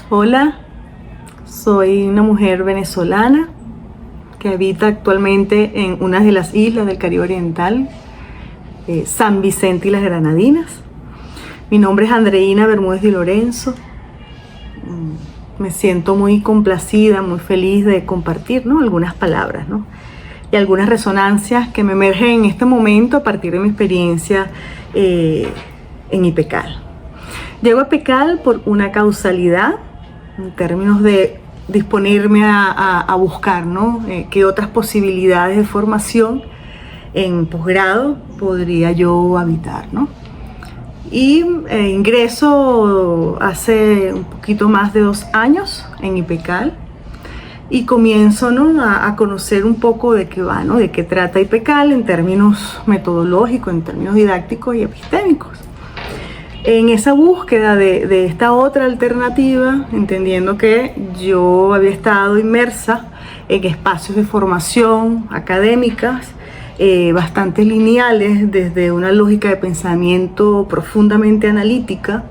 Hola, soy una mujer venezolana que habita actualmente en una de las islas del Caribe Oriental, San Vicente y las Granadinas. Mi nombre es Andreina Bermúdez Di Lorenzo. Me siento muy complacida, muy feliz de compartir, ¿no?, algunas palabras, ¿no?, y algunas resonancias que me emergen en este momento a partir de mi experiencia en IPECAL. Llego a IPECAL por una causalidad, en términos de disponerme a buscar, ¿no?, qué otras posibilidades de formación en posgrado podría yo habitar, ¿no? Y ingreso hace un poquito más de 2 años en IPECAL y comienzo, ¿no?, a conocer un poco de qué va, ¿no?, de qué trata IPECAL en términos metodológicos, en términos didácticos y epistémicos. En esa búsqueda de esta otra alternativa, entendiendo que yo había estado inmersa en espacios de formación académicas bastante lineales, desde una lógica de pensamiento profundamente analítica,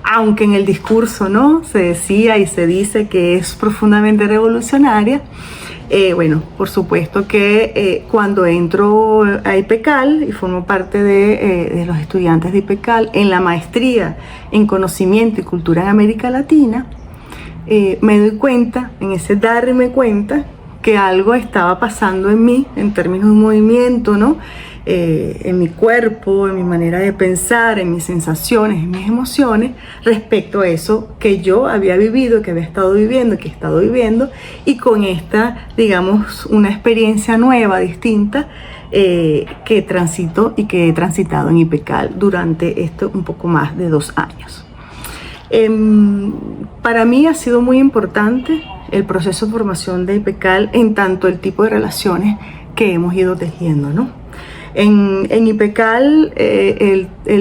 aunque en el discurso, ¿no?, se decía y se dice que es profundamente revolucionaria. Bueno, por supuesto que cuando entro a IPECAL y formo parte de los estudiantes de IPECAL en la maestría en conocimiento y cultura en América Latina, me doy cuenta, en ese darme cuenta, que algo estaba pasando en mí en términos de movimiento, ¿no?, en mi cuerpo, en mi manera de pensar, en mis sensaciones, en mis emociones, respecto a eso que yo había vivido, que había estado viviendo, que he estado viviendo, y con esta, digamos, una experiencia nueva, distinta, que transito y que he transitado en IPECAL durante un poco más de 2 años. Para mí ha sido muy importante el proceso de formación de IPECAL en tanto el tipo de relaciones que hemos ido tejiendo, ¿no? En IPECAL,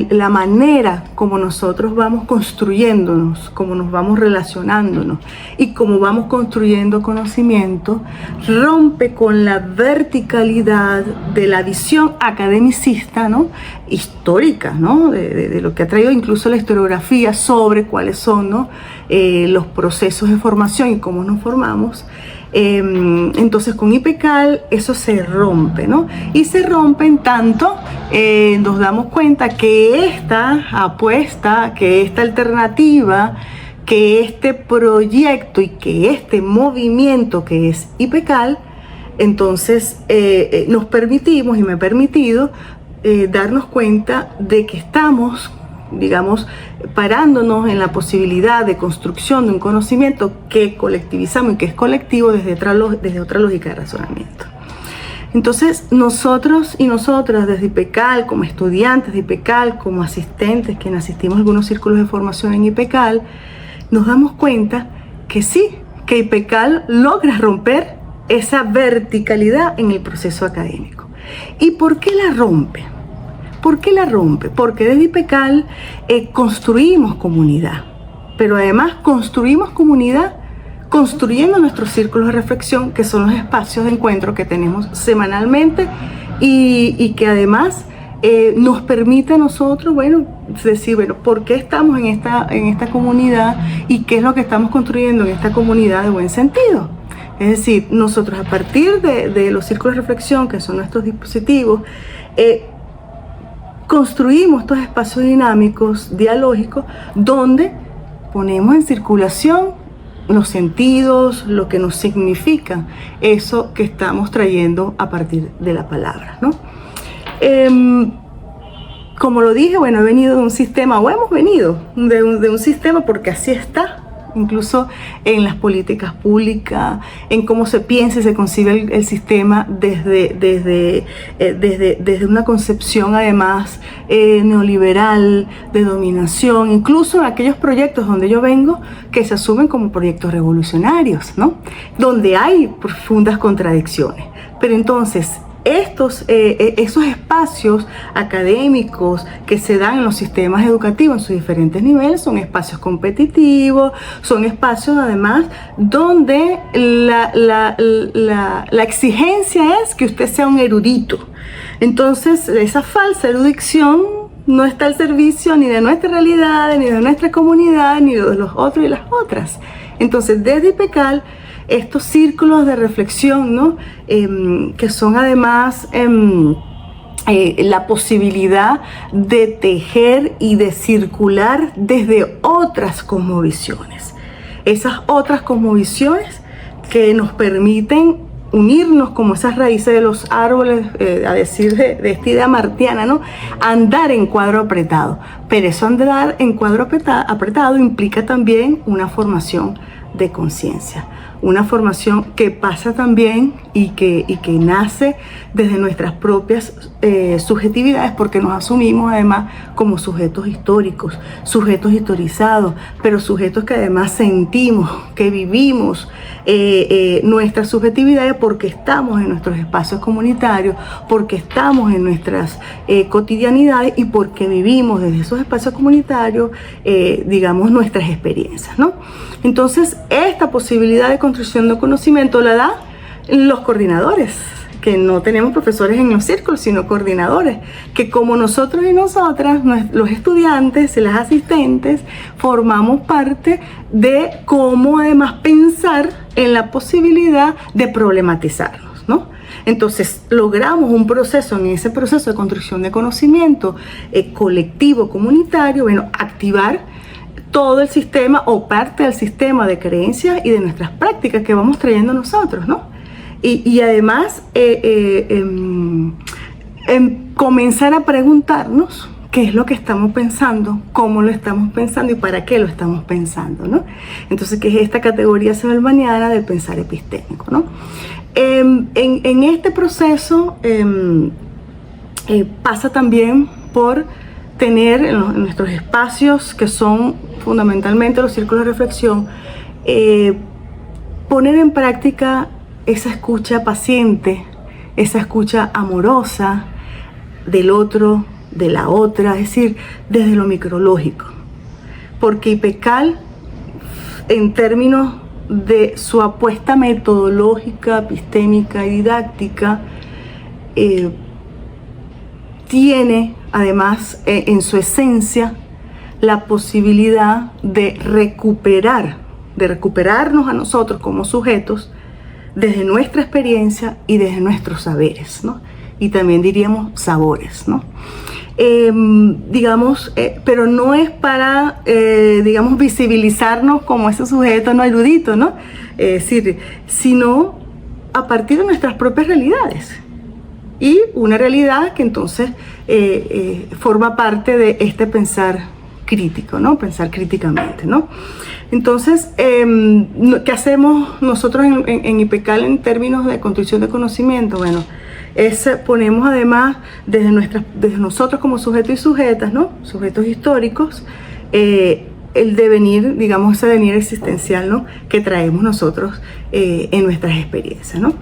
la manera como nosotros vamos construyéndonos, como nos vamos relacionándonos y como vamos construyendo conocimiento, rompe con la verticalidad de la visión academicista, ¿no?, histórica, ¿no?, de lo que ha traído incluso la historiografía sobre cuáles son, ¿no?, los procesos de formación y cómo nos formamos. Entonces con IPECAL eso se rompe, ¿no? Y se rompe en tanto nos damos cuenta que esta apuesta, que esta alternativa, que este proyecto y que este movimiento que es IPECAL, entonces nos permitimos, y me he permitido, darnos cuenta de que estamos, digamos, parándonos en la posibilidad de construcción de un conocimiento que colectivizamos y que es colectivo desde otra lógica de razonamiento. Entonces, nosotros y nosotras desde IPECAL, como estudiantes de IPECAL, como asistentes, quienes asistimos a algunos círculos de formación en IPECAL, nos damos cuenta que sí, que IPECAL logra romper esa verticalidad en el proceso académico. ¿Y por qué la rompe? ¿Por qué la rompe? Porque desde IPECAL construimos comunidad, pero además construimos comunidad construyendo nuestros círculos de reflexión, que son los espacios de encuentro que tenemos semanalmente y que además nos permite a nosotros, bueno, decir, bueno, ¿por qué estamos en esta comunidad y qué es lo que estamos construyendo en esta comunidad de buen sentido? Es decir, nosotros a partir de los círculos de reflexión, que son nuestros dispositivos, construimos estos espacios dinámicos, dialógicos, donde ponemos en circulación los sentidos, lo que nos significa eso que estamos trayendo a partir de la palabra, ¿no? Como lo dije, bueno, he venido de un sistema, o hemos venido de un sistema, porque así está, incluso en las políticas públicas, en cómo se piensa y se concibe el sistema desde una concepción además neoliberal, de dominación, incluso en aquellos proyectos donde yo vengo que se asumen como proyectos revolucionarios, ¿no?, donde hay profundas contradicciones. Pero entonces esos espacios académicos que se dan en los sistemas educativos en sus diferentes niveles son espacios competitivos, son espacios además donde la exigencia es que usted sea un erudito. Entonces esa falsa erudición no está al servicio ni de nuestra realidad, ni de nuestra comunidad, ni de los otros y las otras. Entonces, desde IPECAL, estos círculos de reflexión, ¿no? Que son además la posibilidad de tejer y de circular desde otras cosmovisiones. Esas otras cosmovisiones que nos permiten unirnos como esas raíces de los árboles, a decir de esta idea martiana, ¿no? Andar en cuadro apretado. Pero eso andar en cuadro apretado implica también una formación de conciencia. Una formación que pasa también y que nace desde nuestras propias subjetividades, porque nos asumimos además como sujetos históricos, sujetos historizados, pero sujetos que además sentimos, que vivimos nuestras subjetividades porque estamos en nuestros espacios comunitarios, porque estamos en nuestras cotidianidades y porque vivimos desde esos espacios comunitarios, digamos, nuestras experiencias, ¿no? Entonces, esta posibilidad de construcción de conocimiento la da los coordinadores, que no tenemos profesores en los círculos, sino coordinadores, que como nosotros y nosotras, los estudiantes y las asistentes, formamos parte de cómo además pensar en la posibilidad de problematizarnos, ¿no? Entonces logramos un proceso, en ese proceso de construcción de conocimiento colectivo, comunitario, bueno, activar todo el sistema o parte del sistema de creencias y de nuestras prácticas que vamos trayendo nosotros, ¿no? Y además comenzar a preguntarnos qué es lo que estamos pensando, cómo lo estamos pensando y para qué lo estamos pensando, ¿no? Entonces, ¿qué es esta categoría sevelmaniana del pensar epistémico, ¿no? En este proceso pasa también por tener en nuestros espacios, que son fundamentalmente los círculos de reflexión, poner en práctica esa escucha paciente, esa escucha amorosa del otro, de la otra, es decir, desde lo micrológico. Porque IPECAL, en términos de su apuesta metodológica, epistémica y didáctica, tiene además en su esencia la posibilidad de recuperarnos a nosotros como sujetos desde nuestra experiencia y desde nuestros saberes, ¿no? Y también diríamos sabores, ¿no? Pero no es para, digamos, visibilizarnos como ese sujeto no erudito, ¿no? Es decir, sino a partir de nuestras propias realidades. Y una realidad que entonces forma parte de este pensar crítico, ¿no? Pensar críticamente, ¿no? Entonces, ¿qué hacemos nosotros en IPECAL en términos de construcción de conocimiento? Bueno, ponemos además desde nosotros como sujetos y sujetas, ¿no? Sujetos históricos, el devenir, digamos, ese devenir existencial, ¿no? Que traemos nosotros en nuestras experiencias, ¿no?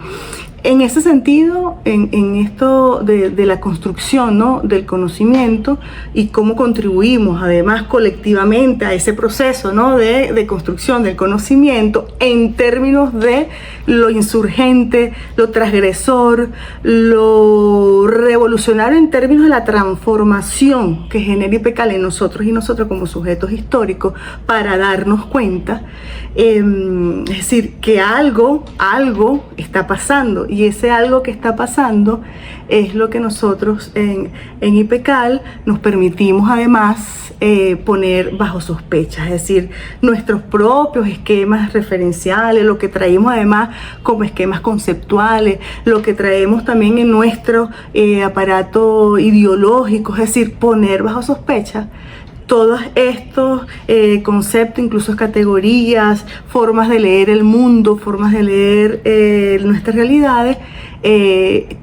En ese sentido, en esto de la construcción, ¿no? Del conocimiento y cómo contribuimos además colectivamente a ese proceso, ¿no? de construcción del conocimiento en términos de lo insurgente, lo transgresor, lo revolucionario en términos de la transformación que genera IPECAL en nosotros y nosotros como sujetos históricos para darnos cuenta, es decir, que algo está pasando. Y ese algo que está pasando es lo que nosotros en IPECAL nos permitimos además poner bajo sospecha, es decir, nuestros propios esquemas referenciales, lo que traemos además como esquemas conceptuales, lo que traemos también en nuestro aparato ideológico, es decir, poner bajo sospecha todos estos conceptos, incluso categorías, formas de leer el mundo, formas de leer nuestras realidades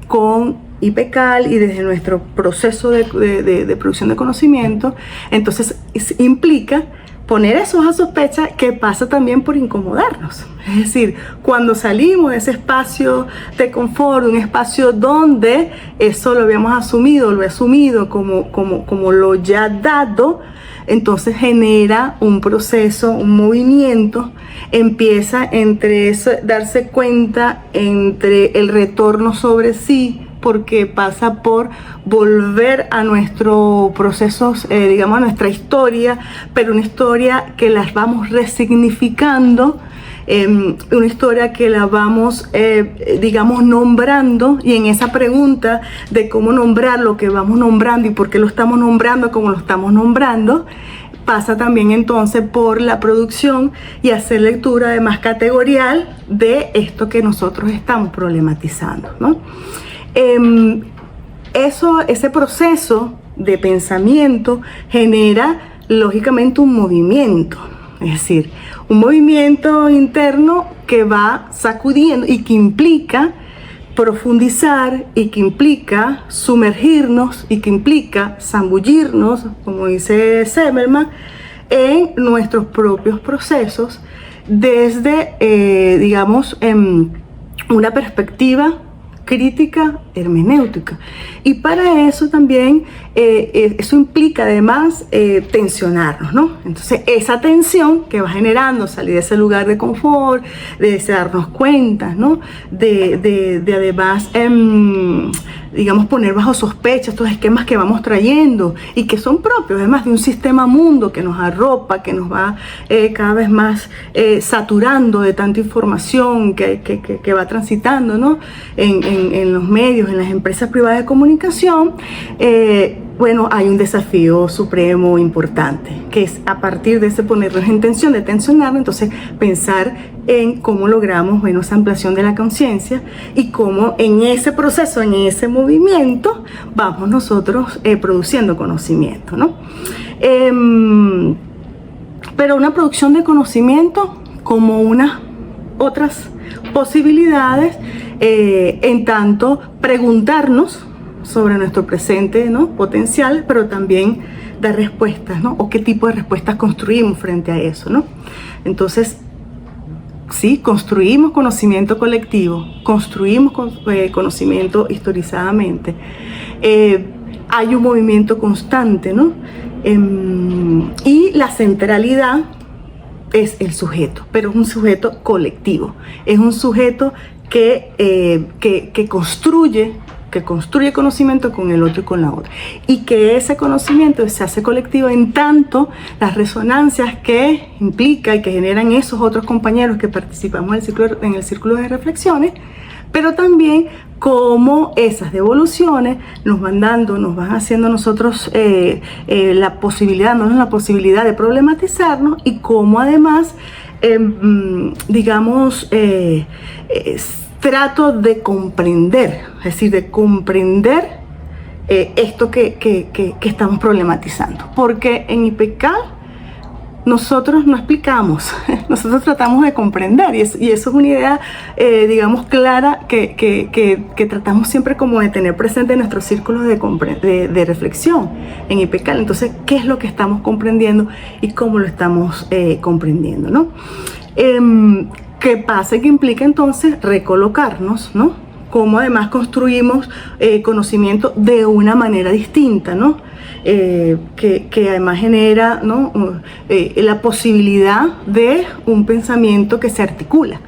con IPECAL y desde nuestro proceso de producción de conocimiento. Entonces implica poner eso a sospecha, que pasa también por incomodarnos. Es decir, cuando salimos de ese espacio de confort, un espacio donde eso lo habíamos asumido, lo he asumido como lo ya dado, entonces genera un proceso, un movimiento, empieza entre eso, darse cuenta entre el retorno sobre sí porque pasa por volver a nuestros procesos, digamos, a nuestra historia, pero una historia que las vamos resignificando, una historia que la vamos, digamos, nombrando, y en esa pregunta de cómo nombrar lo que vamos nombrando y por qué lo estamos nombrando como lo estamos nombrando, pasa también entonces por la producción y hacer lectura además categorial de esto que nosotros estamos problematizando, ¿no? Ese proceso de pensamiento genera lógicamente un movimiento, es decir, un movimiento interno que va sacudiendo y que implica profundizar y que implica sumergirnos y que implica zambullirnos, como dice Zimmerman, en nuestros propios procesos desde, digamos, una perspectiva crítica hermenéutica. Y para eso también, eso implica además tensionarnos, ¿no? Entonces esa tensión que va generando salir de ese lugar de confort, de darnos cuenta, ¿no? De además, digamos, poner bajo sospecha estos esquemas que vamos trayendo y que son propios además de un sistema mundo que nos arropa, que nos va cada vez más saturando de tanta información que va transitando, ¿no? En los medios, en las empresas privadas de comunicación. Bueno, hay un desafío supremo importante, que es a partir de ese ponernos en tensión, de tensionarnos, entonces pensar en cómo logramos, bueno, esa ampliación de la conciencia y cómo en ese proceso, en ese movimiento, vamos nosotros produciendo conocimiento, ¿no? Pero una producción de conocimiento como unas otras posibilidades, en tanto preguntarnos sobre nuestro presente, ¿no? Potencial, pero también dar respuestas, ¿no? O qué tipo de respuestas construimos frente a eso, ¿no? Entonces, sí, construimos conocimiento colectivo, construimos conocimiento historizadamente. Hay un movimiento constante, ¿no? Y la centralidad es el sujeto, pero es un sujeto colectivo, es un sujeto que construye conocimiento con el otro y con la otra, y que ese conocimiento se hace colectivo en tanto las resonancias que implica y que generan esos otros compañeros que participamos en el círculo de reflexiones, pero también cómo esas devoluciones nos van haciendo nosotros la posibilidad de problematizarnos, y cómo además, digamos, trato de comprender, es decir, de comprender esto que estamos problematizando. Porque en IPECAL nosotros no explicamos, nosotros tratamos de comprender, y eso es una idea, digamos, clara que tratamos siempre como de tener presente en nuestros círculos de reflexión en IPECAL. Entonces, ¿qué es lo que estamos comprendiendo y cómo lo estamos comprendiendo, ¿no? ¿Qué pasa? Que implica entonces recolocarnos, ¿no? Cómo además construimos conocimiento de una manera distinta, ¿no? Que además genera, ¿no? La posibilidad de un pensamiento que se articula.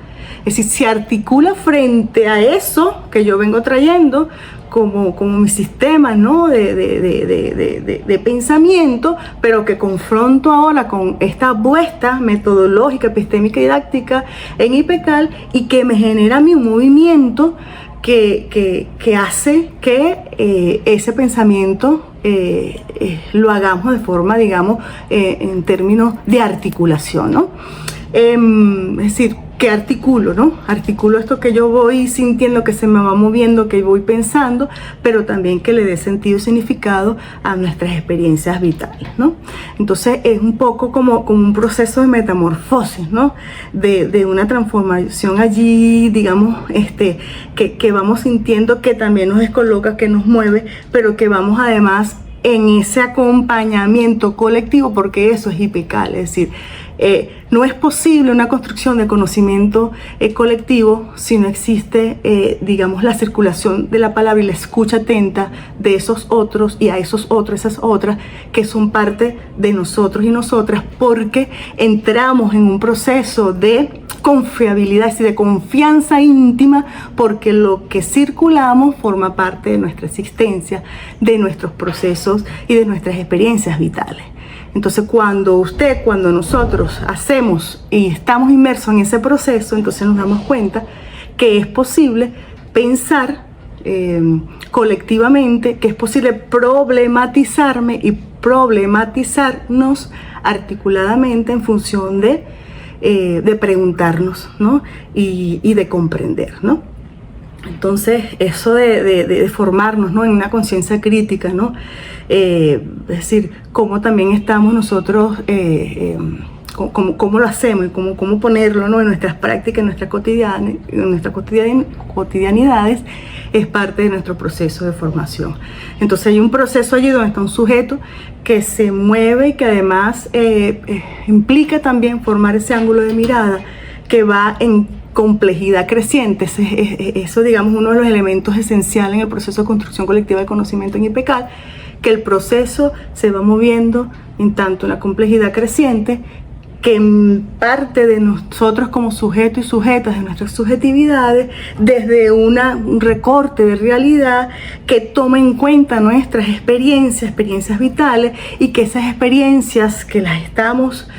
Es decir, se articula frente a eso que yo vengo trayendo como mi sistema, ¿no? de pensamiento, pero que confronto ahora con esta apuesta metodológica, epistémica y didáctica en IPECAL, y que me genera mi movimiento que hace que ese pensamiento lo hagamos de forma, digamos, en términos de articulación, ¿no? Es decir, que articulo, ¿no? Articulo esto que yo voy sintiendo, que se me va moviendo, que voy pensando, pero también que le dé sentido y significado a nuestras experiencias vitales, ¿no? Entonces es un poco como un proceso de metamorfosis, ¿no? De una transformación allí, digamos, que vamos sintiendo, que también nos descoloca, que nos mueve, pero que vamos además en ese acompañamiento colectivo, porque eso es IPECAL, es decir, No es posible una construcción de conocimiento colectivo si no existe, digamos, la circulación de la palabra y la escucha atenta de esos otros y a esos otros, esas otras que son parte de nosotros y nosotras, porque entramos en un proceso de confiabilidad y de confianza íntima, porque lo que circulamos forma parte de nuestra existencia, de nuestros procesos y de nuestras experiencias vitales. Entonces cuando nosotros hacemos y estamos inmersos en ese proceso, entonces nos damos cuenta que es posible pensar colectivamente, que es posible problematizarme y problematizarnos articuladamente en función de preguntarnos, ¿no? y de comprender, ¿no? Entonces, eso de formarnos, ¿no? en una conciencia crítica, ¿no? Es decir, cómo también estamos nosotros, cómo lo hacemos y cómo ponerlo, ¿no? en nuestras prácticas, en nuestras cotidianidades, es parte de nuestro proceso de formación. Entonces hay un proceso allí donde está un sujeto que se mueve y que además implica también formar ese ángulo de mirada que va en complejidad creciente. Eso, digamos, uno de los elementos esenciales en el proceso de construcción colectiva de conocimiento en IPECAL, que el proceso se va moviendo en tanto una complejidad creciente, que parte de nosotros como sujetos y sujetas, de nuestras subjetividades, desde un recorte de realidad que toma en cuenta nuestras experiencias vitales, y que esas experiencias que las estamos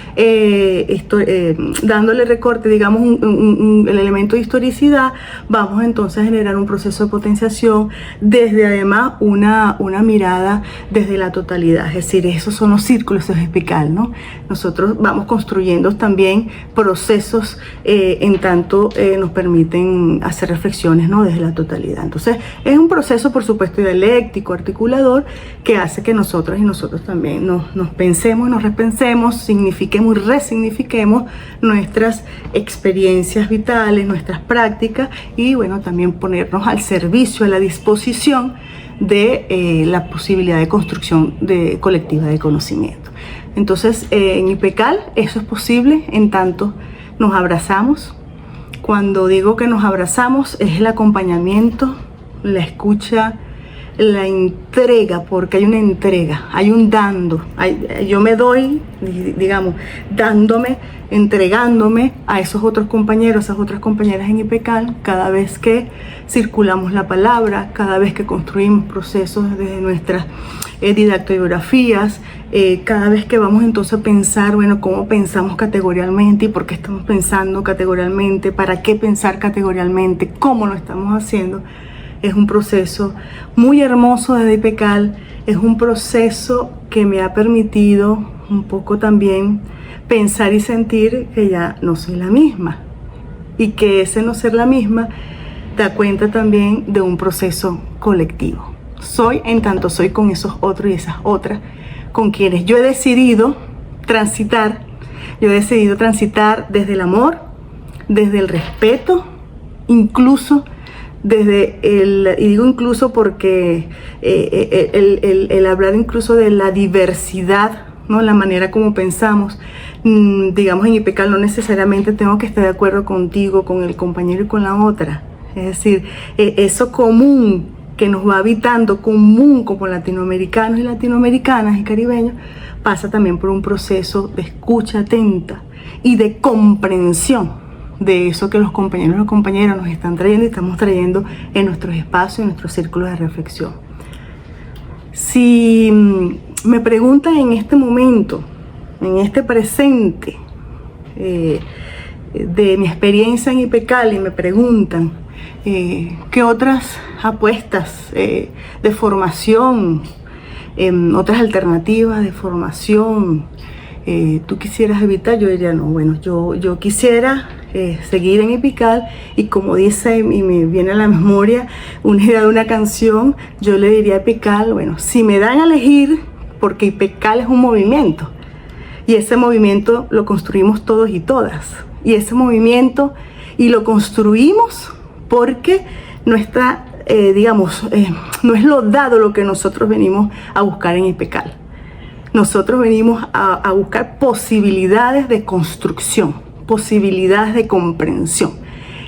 dándole recorte, digamos, el elemento de historicidad, vamos entonces a generar un proceso de potenciación desde además una mirada desde la totalidad. Es decir, esos son los círculos de IPECAL, ¿no? Nosotros vamos construyendo también procesos en tanto nos permiten hacer reflexiones, ¿no? desde la totalidad. Entonces es un proceso, por supuesto, dialéctico, articulador, que hace que nosotras y nosotros también nos pensemos, nos repensemos, signifiquemos y resignifiquemos nuestras experiencias vitales, nuestras prácticas, y bueno, también ponernos al servicio, a la disposición de la posibilidad de construcción colectiva de conocimiento. Entonces, en IPECAL eso es posible en tanto nos abrazamos. Cuando digo que nos abrazamos, es el acompañamiento, la escucha, la entrega, porque hay una entrega, hay un dando. Yo me doy, digamos, dándome, entregándome a esos otros compañeros, esas otras compañeras en IPECAL, cada vez que circulamos la palabra, cada vez que construimos procesos desde nuestras didactobiografías, cada vez que vamos entonces a pensar, bueno, cómo pensamos categorialmente y por qué estamos pensando categorialmente, para qué pensar categorialmente, cómo lo estamos haciendo. Es un proceso muy hermoso desde IPECAL, es un proceso que me ha permitido un poco también pensar y sentir que ya no soy la misma, y que ese no ser la misma da cuenta también de un proceso colectivo. Soy en tanto soy con esos otros y esas otras con quienes yo he decidido transitar. Yo he decidido transitar desde el amor, desde el respeto, incluso desde y digo incluso porque el hablar incluso de la diversidad, ¿no? La manera como pensamos, digamos, en IPECAL no necesariamente tengo que estar de acuerdo contigo, con el compañero y con la otra. Es decir, eso común que nos va habitando, común como latinoamericanos y latinoamericanas y caribeños, pasa también por un proceso de escucha atenta y de comprensión de eso que los compañeros y las compañeras nos están trayendo y estamos trayendo en nuestros espacios, en nuestros círculos de reflexión. Si me preguntan en este momento, en este presente de mi experiencia en IPECAL, y me preguntan qué otras apuestas de formación, otras alternativas de formación tú quisieras evitar, yo diría no, bueno, yo quisiera seguir en IPECAL, y como dice, y me viene a la memoria una idea de una canción, yo le diría a IPECAL, bueno, si me dan a elegir, porque IPECAL es un movimiento, y ese movimiento lo construimos todos y todas, y ese movimiento, y lo construimos porque nuestra, digamos, no es lo dado lo que nosotros venimos a buscar en IPECAL. Nosotros venimos a buscar posibilidades de construcción, posibilidades de comprensión.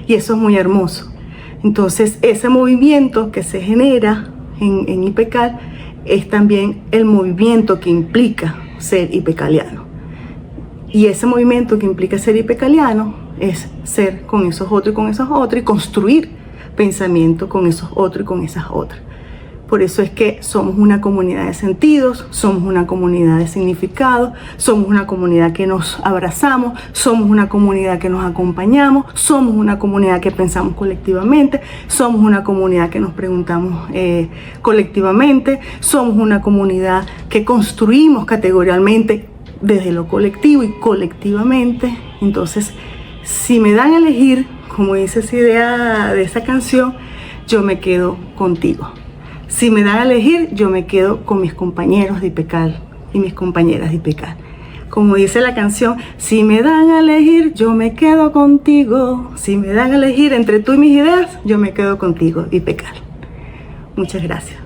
Y eso es muy hermoso. Entonces, ese movimiento que se genera en IPECAL es también el movimiento que implica ser ipecaliano. Y ese movimiento que implica ser ipecaliano es ser con esos otros y con esas otras y construir pensamiento con esos otros y con esas otras. Por eso es que somos una comunidad de sentidos, somos una comunidad de significados, somos una comunidad que nos abrazamos, somos una comunidad que nos acompañamos, somos una comunidad que pensamos colectivamente, somos una comunidad que nos preguntamos colectivamente, somos una comunidad que construimos categorialmente desde lo colectivo y colectivamente. Entonces, si me dan a elegir, como dice esa idea de esa canción, yo me quedo contigo. Si me dan a elegir, yo me quedo con mis compañeros de IPECAL y mis compañeras de IPECAL. Como dice la canción, si me dan a elegir, yo me quedo contigo. Si me dan a elegir entre tú y mis ideas, yo me quedo contigo, IPECAL. Muchas gracias.